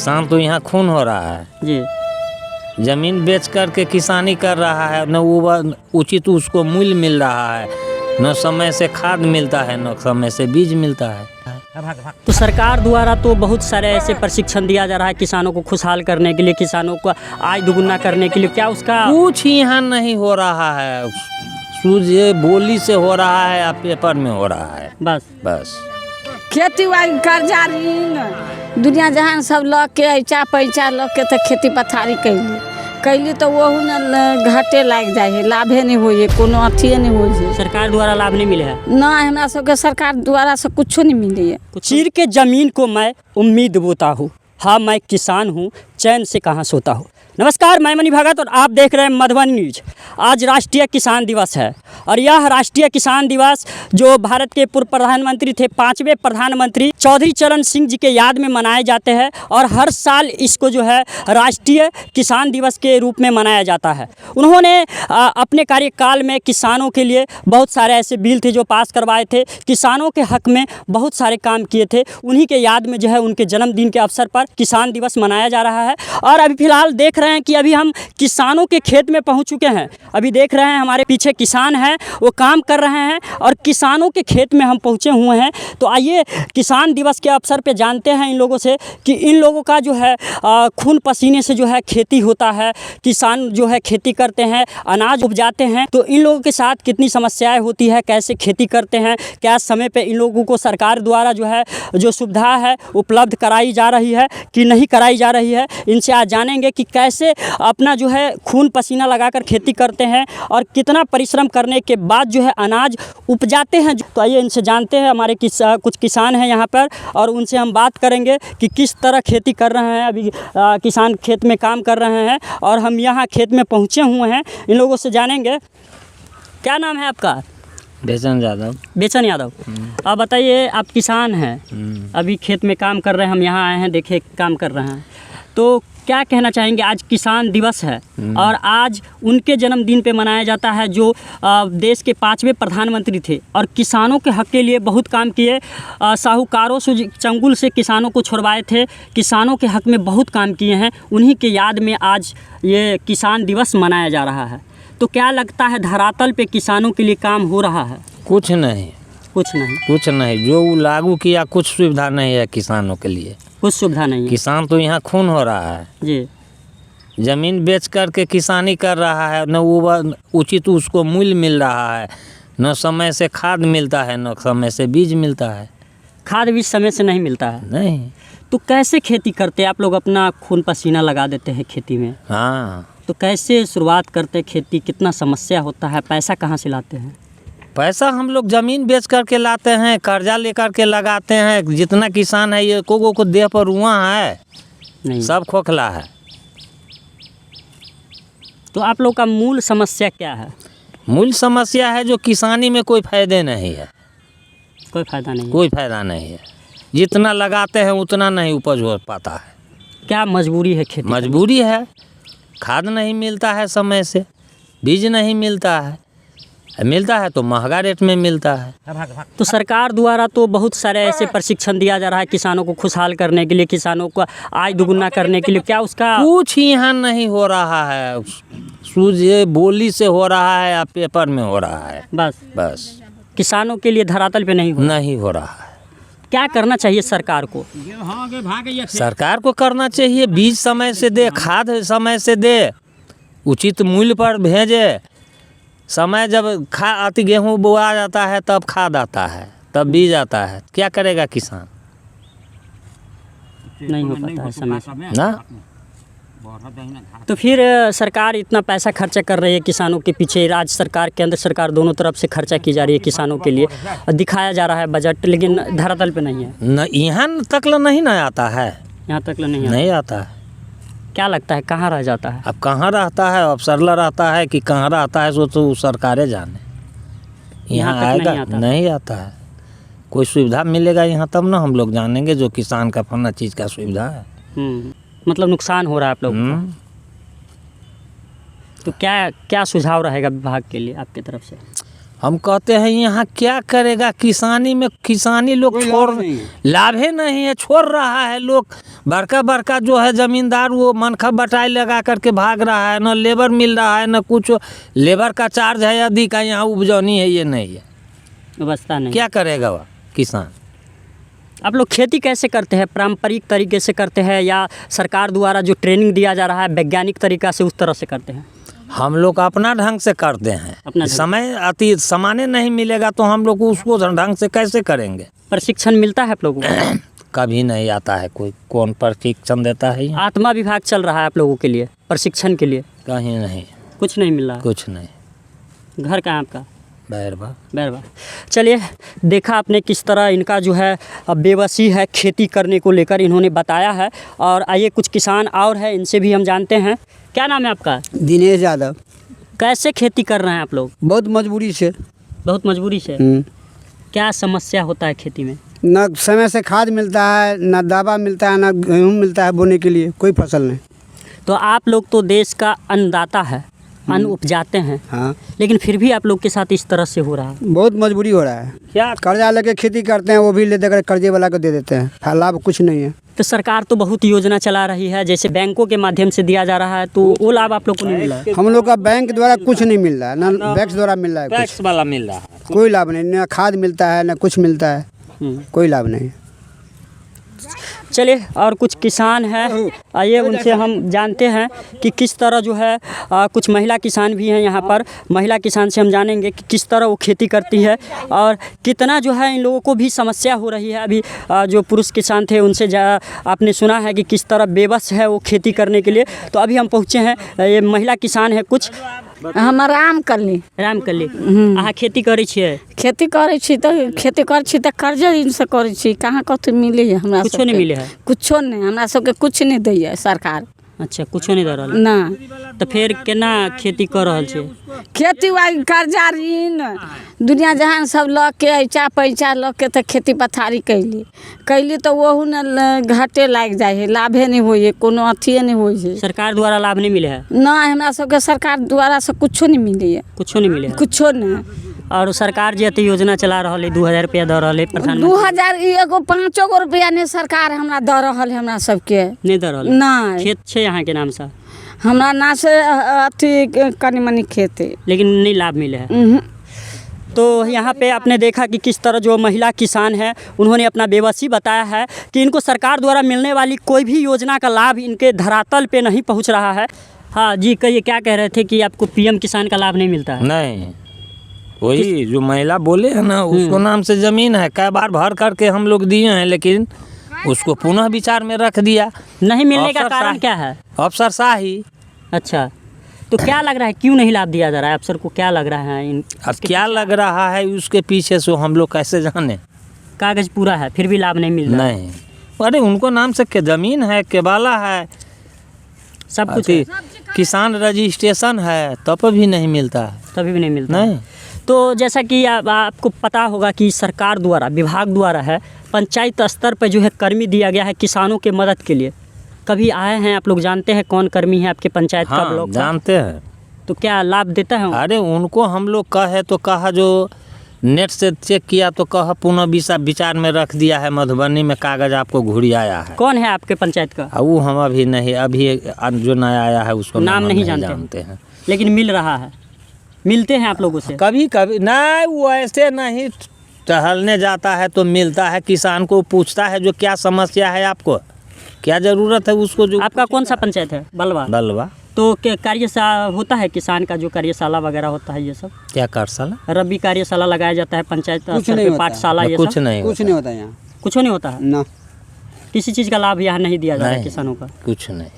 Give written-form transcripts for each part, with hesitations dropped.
किसान तो यहाँ खून हो रहा है जी। जमीन बेच करके किसानी कर रहा है, न वो उचित उसको मूल्य मिल रहा है, न समय से खाद मिलता है, न समय से बीज मिलता है। तो सरकार द्वारा तो बहुत सारे ऐसे प्रशिक्षण दिया जा रहा है किसानों को खुशहाल करने के लिए, किसानों को आय दुगुना करने के लिए, क्या उसका कुछ यहाँ नहीं हो रहा है। सूझे बोली से हो रहा है या पेपर में हो रहा है, बस। खेती वाली कर्जा ऋण दुनिया जहान सब लग के ऐचा पैचा लग के तो खेती पथारी कैली तो वहू न घाटे लाग जाए है, लाभे नहीं होइए, कोनो अथिए नहीं होइए। सरकार द्वारा लाभ नहीं मिले है ना, हमरा सबके सरकार द्वारा से कुछो नहीं मिले है। चीर के जमीन को मैं उम्मीद बोता हूँ, हाँ मैं किसान हूँ, चैन से कहाँ सोता हूँ। नमस्कार, मैं मनी भगत और आप देख रहे हैं मधुबनी न्यूज। आज राष्ट्रीय किसान दिवस है और यह राष्ट्रीय किसान दिवस जो भारत के पूर्व प्रधानमंत्री थे, 5वें प्रधानमंत्री चौधरी चरण सिंह जी के याद में मनाए जाते हैं और हर साल इसको जो है राष्ट्रीय किसान दिवस के रूप में मनाया जाता है। उन्होंने अपने कार्यकाल में किसानों के लिए बहुत सारे ऐसे बिल थे जो पास करवाए थे, किसानों के हक में बहुत सारे काम किए थे। उन्हीं के याद में जो है उनके जन्मदिन के अवसर पर किसान दिवस मनाया जा रहा है। और अभी फिलहाल देख रहे हैं कि अभी हम किसानों के खेत में पहुंच चुके हैं। अभी देख रहे हैं हमारे पीछे किसान हैं, वो काम कर रहे हैं और किसानों के खेत में हम पहुंचे हुए हैं। तो आइए किसान दिवस के अवसर पे जानते हैं इन लोगों से कि इन लोगों का जो है खून पसीने से जो है खेती होता है, किसान जो है खेती करते हैं, अनाज उपजाते हैं, तो इन लोगों के साथ कितनी समस्याएं होती है, कैसे खेती करते हैं, क्या समय पे इन लोगों को सरकार द्वारा जो है जो सुविधा है उपलब्ध कराई जा रही है कि नहीं कराई जा रही है। इनसे आज जानेंगे कि कैसे अपना जो है खून पसीना लगाकर खेती करते हैं और कितना परिश्रम करने के बाद जो है अनाज उपजाते हैं। तो आइए इनसे जानते हैं, हमारे कुछ किसान हैं यहाँ पर और उनसे हम बात करेंगे कि किस तरह खेती कर रहे हैं। अभी किसान खेत में काम कर रहे हैं और हम यहाँ खेत में पहुँचे हुए हैं, इन लोगों से जानेंगे। क्या नाम है आपका? बेचन यादव। बेचन यादव। आप बताइए, आप किसान हैं, अभी खेत में काम कर रहे हैं, हम यहाँ आए हैं, देखे काम कर रहे हैं, तो क्या कहना चाहेंगे? आज किसान दिवस है और आज उनके जन्मदिन पे मनाया जाता है जो देश के 5वें प्रधानमंत्री थे और किसानों के हक के लिए बहुत काम किए। साहूकारों से चंगुल से किसानों को छुड़वाए थे, किसानों के हक में बहुत काम किए हैं। उन्हीं के याद में आज ये किसान दिवस मनाया जा रहा है। तो क्या लगता है धरातल पे किसानों के लिए काम हो रहा है? कुछ नहीं। जो लागू किया कुछ सुविधा नहीं है किसानों के लिए, कुछ सुविधा नहीं है। किसान तो यहाँ खून हो रहा है जी। जमीन बेच करके किसानी कर रहा है, न वो उचित उसको मूल्य मिल रहा है, न समय से खाद मिलता है, न समय से बीज मिलता है। खाद बीज समय से नहीं मिलता है? नहीं। तो कैसे खेती करते हैं आप लोग? अपना खून पसीना लगा देते हैं खेती में। हाँ। तो कैसे शुरुआत करते हैं खेती? कितना समस्या होता है? पैसा कहाँ से लाते हैं? पैसा हम लोग ज़मीन बेच करके लाते हैं, कर्जा लेकर के लगाते हैं। जितना किसान है ये को देह पर रुआ है नहीं, सब खोखला है। तो आप लोग का मूल समस्या क्या है? मूल समस्या है जो किसानी में कोई फायदे नहीं है। कोई फायदा नहीं? कोई फायदा नहीं है। जितना लगाते हैं उतना नहीं उपज हो पाता है। क्या मजबूरी है खेती? मजबूरी है, खाद नहीं मिलता है समय से, बीज नहीं मिलता है, मिलता है तो महंगा रेट में मिलता है। तो सरकार द्वारा तो बहुत सारे ऐसे प्रशिक्षण दिया जा रहा है किसानों को खुशहाल करने के लिए, किसानों को आय दुगुना करने के लिए, क्या उसका कुछ यहाँ नहीं हो रहा है। सूझे बोली से हो रहा है या पेपर में हो रहा है, बस। किसानों के लिए धरातल पे नहीं हो रहा है। क्या करना चाहिए सरकार को? सरकार को करना चाहिए बीज समय से दे, खाद समय से दे, उचित मूल्य पर भेजे। समय जब गेहूँ बोआ जाता है तब खाद आता है, तब बीज आता है, क्या करेगा किसान? नहीं हो पाता है समय ना। तो फिर सरकार इतना पैसा खर्चा कर रही है किसानों के पीछे, राज्य सरकार, केंद्र सरकार, दोनों तरफ से खर्चा की जा रही है किसानों के लिए, दिखाया जा रहा है बजट, लेकिन धरातल पे नहीं है। न यहाँ तक नहीं ना आता है, यहाँ तक नहीं आता है। क्या लगता है कहाँ रह जाता है? अब कहाँ रहता है, अफसरला रहता है कि कहाँ रहता है, सो तो सरकारें जाने। यहाँ आएगा नहीं आता है। कोई सुविधा मिलेगा यहाँ तब ना हम लोग जानेंगे जो किसान का फलना चीज़ का सुविधा है। मतलब नुकसान हो रहा है आप लोगों को। तो क्या सुझाव रहेगा विभाग के लिए आपकी तरफ से? हम कहते हैं यहाँ क्या करेगा किसानी में, किसानी लोग छोड़, लाभ ही नहीं है, छोड़ रहा है लोग। बड़का बड़का जो है ज़मींदार वो मनखा बटाई लगा करके भाग रहा है, न लेबर मिल रहा है न कुछ, लेबर का चार्ज है अधिक का, यहाँ उपजौनी है ये नहीं है, व्यवस्था नहीं। क्या करेगा वह किसान। आप लोग खेती कैसे करते हैं? पारंपरिक तरीके से करते हैं या सरकार द्वारा जो ट्रेनिंग दिया जा रहा है वैज्ञानिक तरीका से उस तरह से करते हैं? हम लोग अपना ढंग से करते हैं, अपना समय अति सामान्य नहीं मिलेगा तो हम लोग उसको ढंग से कैसे करेंगे। प्रशिक्षण मिलता है आप लोगों को? कभी नहीं आता है कोई, कौन प्रशिक्षण देता है यहाँ? आत्मा विभाग चल रहा है आप लोगों के लिए प्रशिक्षण के लिए? कहीं नहीं, कुछ नहीं मिल रहा? कुछ नहीं। घर कहाँ आपका? बैरबा। चलिए, देखा आपने किस तरह इनका जो है बेबसी है खेती करने को लेकर, इन्होंने बताया है। और आइए कुछ किसान और है, इनसे भी हम जानते हैं। क्या नाम है आपका? दिनेश यादव। कैसे खेती कर रहे हैं आप लोग? बहुत मजबूरी से। बहुत मजबूरी से? क्या समस्या होता है खेती में? न समय से खाद मिलता है, न दवा मिलता है, न गेहूँ मिलता है बोने के लिए, कोई फसल नहीं। तो आप लोग तो देश का अन्नदाता है, अन्न उपजाते हैं, हाँ, लेकिन फिर भी आप लोग के साथ इस तरह से हो रहा है। बहुत मजबूरी हो रहा है। क्या कर्जा लेके खेती करते हैं, वो भी ले देकर कर्जे वाला को दे देते हैं, लाभ कुछ नहीं है। तो सरकार तो बहुत योजना चला रही है, जैसे बैंकों के माध्यम से दिया जा रहा है, तो वो लाभ आप लोग को नहीं मिला? हम लोग का बैंक द्वारा कुछ नहीं मिल रहा है, ना बैंक द्वारा मिल रहा है, टैक्स वाला मिल रहा है, कोई लाभ नहीं। न खाद मिलता है, न कुछ मिलता है, कोई लाभ नहीं। चलिए, और कुछ किसान हैं, आइए उनसे हम जानते हैं कि किस तरह जो है कुछ महिला किसान भी हैं यहाँ पर। महिला किसान से हम जानेंगे कि किस तरह वो खेती करती है और कितना जो है इन लोगों को भी समस्या हो रही है। अभी जो पुरुष किसान थे उनसे आपने सुना है कि किस तरह बेबस है वो खेती करने के लिए। तो अभी हम पहुँचे हैं, ये महिला किसान है कुछ। हम राम कली अहाँ खेती करै छियै? खेती करै छी तऽ खेती करै छी तऽ कर्जा इनसे करै छी, कहाँ कथी मिलै है हमरा कुछो नहीं मिले है? कुछो नहीं, हमरा सबके कुछ नहीं दैए सरकार। अच्छा, कुछो नहीं दे रहल है? ना। तो फिर केना खेती कर रहल छियै? खेती वाली कर्जा ऋण दुनिया जहान सब लऽ के ऐचा पैचा लऽ के तऽ खेती पथारी कैली तऽ ओहू ने घाटे लागि जाइ है, लाभे नहीं होइए, कोनो अथिए नहीं होइ है। सरकार द्वारा लाभ नहीं मिले है? नहीं, हमरा सबके सरकार द्वारा से कुछो नहीं मिलैए। कुछो नहीं मिले है? कुछो नहीं। और सरकार जे एते योजना चला रहल है, 2000 रुपया दे रहल है प्रधानमंत्री? 2000 एगो 5 गो रुपया ने सरकार हमरा दे रहल है, हमरा सबके नहीं दे रहल? नहीं। खेत छे यहाँ के नाम से? हमरा ना से अथी कनी मनी खेत है, लेकिन नहीं लाभ मिले है। तो यहाँ पे आपने देखा कि किस तरह जो महिला किसान है उन्होंने अपना बेबसी बताया है कि इनको सरकार द्वारा मिलने वाली कोई भी योजना का लाभ इनके धरातल पे नहीं पहुँच रहा है। हाँ जी, कहिए, क्या कह रहे थे कि आपको PM किसान का लाभ नहीं मिलता है? नहीं, वही जो महिला बोले है ना, उसको नाम से ज़मीन है, कई बार भर करके हम लोग दिए हैं, लेकिन उसको पुनः विचार में रख दिया। नहीं मिलने का कारण क्या है? अफसरशाही। अच्छा, तो क्या लग रहा है, क्यों नहीं लाभ दिया जा रहा है? अफसर को क्या लग रहा है? अब क्या लग रहा है उसके पीछे से हम लोग कैसे जाने। कागज पूरा है फिर भी लाभ नहीं मिल रहा? नहीं, अरे उनको नाम से के ज़मीन है, केबाला है, सब कुछ है। किसान रजिस्ट्रेशन है, तब भी नहीं मिलता है। तभी भी नहीं मिलता? नहीं। तो जैसा कि आपको पता होगा कि सरकार द्वारा, विभाग द्वारा है, पंचायत स्तर पर जो है कर्मी दिया गया है किसानों के मदद के लिए। कभी आए हैं आप लोग? जानते हैं कौन कर्मी है आपके पंचायत का, ब्लॉक का? जानते हैं। तो क्या लाभ देता है? अरे उनको हम लोग कहे तो कहा, जो नेट से चेक किया तो कहा पुनः विचार में रख दिया है, मधुबनी में कागज आपको घुरी आया है। कौन है आपके पंचायत का? वो हम अभी नहीं, अभी जो नया आया है उसको नाम नहीं जानते हैं, लेकिन मिल रहा है, मिलते हैं आप लोगों से? कभी कभी नहीं, वो ऐसे नहीं, टहलने जाता है तो मिलता है, किसान को पूछता है जो क्या समस्या है, आपको क्या ज़रूरत है उसको। जो आपका कौन सा पंचायत है? बलवा। तो क्या कार्यशाला होता है किसान का, जो कार्यशाला वगैरह होता है ये सब? क्या कार्यशाला? रबी कार्यशाला लगाया जाता है पंचायत स्तर पे, पाठशाला, ये कुछ सब? नहीं होता है यहाँ, कुछ नहीं होता है ना। किसी चीज़ का लाभ यहाँ नहीं दिया जा रहा है किसानों का? कुछ नहीं।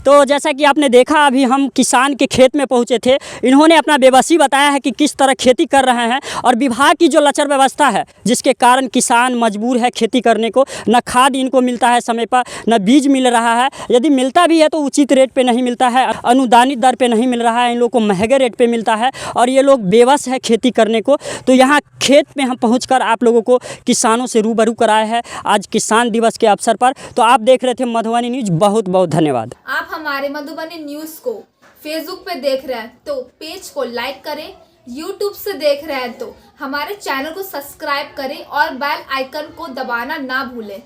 तो जैसा कि आपने देखा, अभी हम किसान के खेत में पहुंचे थे। इन्होंने अपना बेबसी बताया है कि किस तरह खेती कर रहे हैं और विभाग की जो लचर व्यवस्था है जिसके कारण किसान मजबूर है खेती करने को। न खाद इनको मिलता है समय पर, न बीज मिल रहा है, यदि मिलता भी है तो उचित रेट पे नहीं मिलता है, अनुदानित दर पे नहीं मिल रहा है, इन लोगों को महंगे रेट पे मिलता है और ये लोग बेबस है खेती करने को। तो यहाँ खेत में हम पहुँच आप लोगों को किसानों से रूबरू कराए हैं आज किसान दिवस के अवसर पर। तो आप देख रहे थे मधुबनी न्यूज, बहुत बहुत धन्यवाद। आप हमारे मधुबनी न्यूज़ को फेसबुक पे देख रहे हैं तो पेज को लाइक करें, YouTube से देख रहे हैं तो हमारे चैनल को सब्सक्राइब करें और बेल आइकन को दबाना ना भूलें।